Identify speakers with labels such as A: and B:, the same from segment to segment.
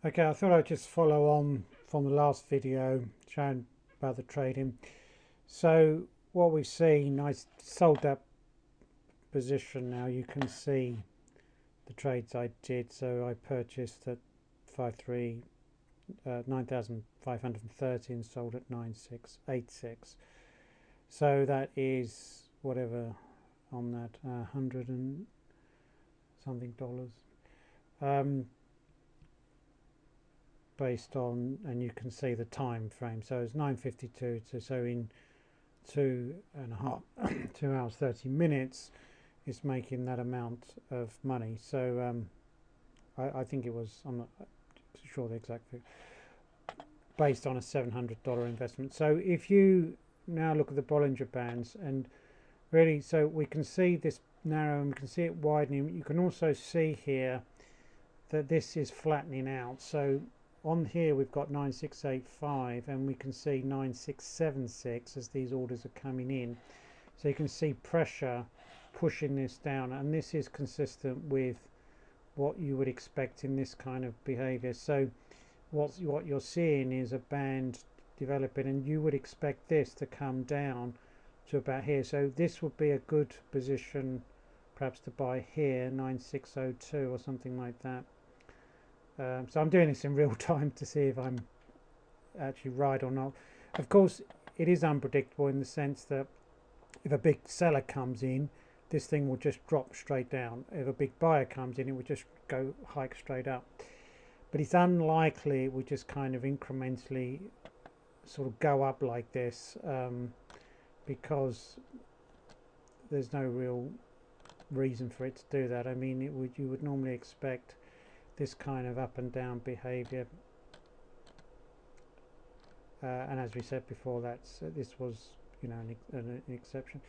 A: Okay, I thought I'd just follow on from the last video showing about the trading. So what we've seen, I sold that position. Now you can see the trades I did. So I purchased at 9,530 and sold at 9,686. So that is whatever on that 100 and something dollars. Based on, and you can see the time frame, so it's 9:52, so in 2 hours 30 minutes it's making that amount of money. So I think it was, I'm not sure the exact figure, based on a $700 investment. So if you now look at the Bollinger Bands, and really, so we can see this narrow and we can see it widening. You can also see here that this is flattening out. So on here we've got 9685 and we can see 9676 as these orders are coming in. So you can see pressure pushing this down, and this is consistent with what you would expect in this kind of behavior. So what you're seeing is a band developing, and you would expect this to come down to about here. So this would be a good position perhaps to buy here, 9602 or something like that. So I'm doing this in real time to see if I'm actually right or not. Of course, it is unpredictable in the sense that if a big seller comes in, this thing will just drop straight down. If a big buyer comes in, it will just go hike straight up. But it's unlikely it would just kind of incrementally sort of go up like this, because there's no real reason for it to do that. I mean, you would normally expect this kind of up and down behavior, and as we said before, this was, you know, an exception.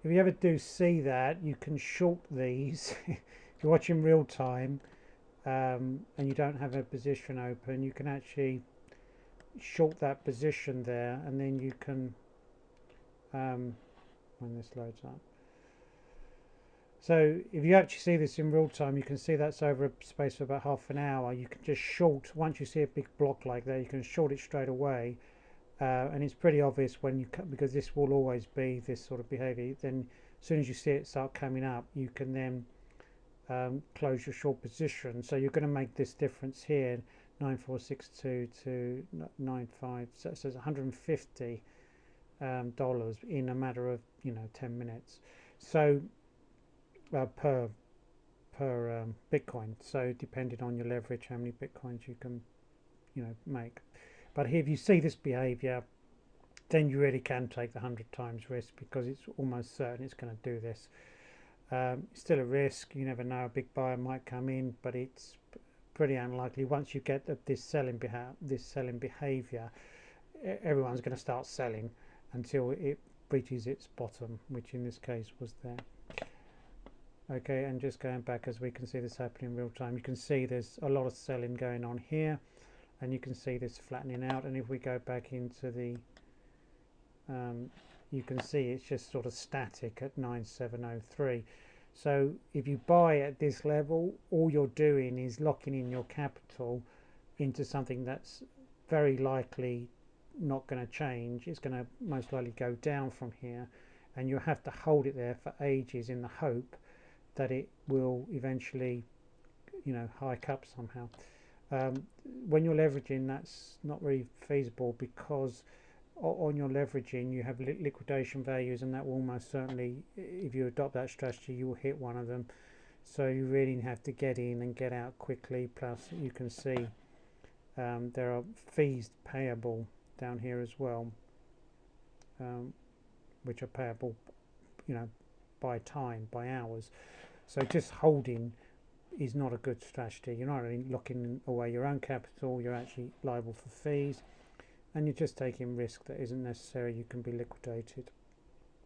A: If you ever do see that, you can short these. If you're watching real time and you don't have a position open, you can actually short that position there, and then you can when this loads up. So if you actually see this in real time, you can see that's over a space of about half an hour. You can just short, once you see a big block like that, you can short it straight away, and it's pretty obvious when you because this will always be this sort of behavior. Then as soon as you see it start coming up, you can then close your short position. So you're going to make this difference here, 9462 to 95, so it's $150 in a matter of 10 minutes. So per Bitcoin. So depending on your leverage, how many Bitcoins you can make. But if you see this behavior, then you really can take the 100 times risk, because it's almost certain it's going to do this. It's still a risk. You never know, a big buyer might come in, but it's pretty unlikely. Once you get this selling behavior, everyone's going to start selling until it reaches its bottom, which in this case was there. Okay, and just going back, as we can see this happening in real time, you can see there's a lot of selling going on here, and you can see this flattening out. And if we go back into the you can see it's just sort of static at 9703. So if you buy at this level, all you're doing is locking in your capital into something that's very likely not going to change. It's going to most likely go down from here, and you have to hold it there for ages in the hope that it will eventually hike up somehow. When you're leveraging, that's not really feasible, because on your leveraging you have liquidation values, and that will almost certainly, if you adopt that strategy, you will hit one of them. So you really have to get in and get out quickly. Plus you can see there are fees payable down here as well, which are payable by time, by hours. So just holding is not a good strategy. You're not really locking away your own capital, you're actually liable for fees, and you're just taking risk that isn't necessary. You can be liquidated.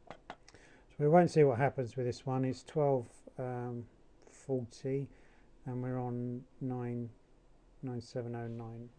A: So we won't see what happens with this one. It's 12:40 and we're on 9709.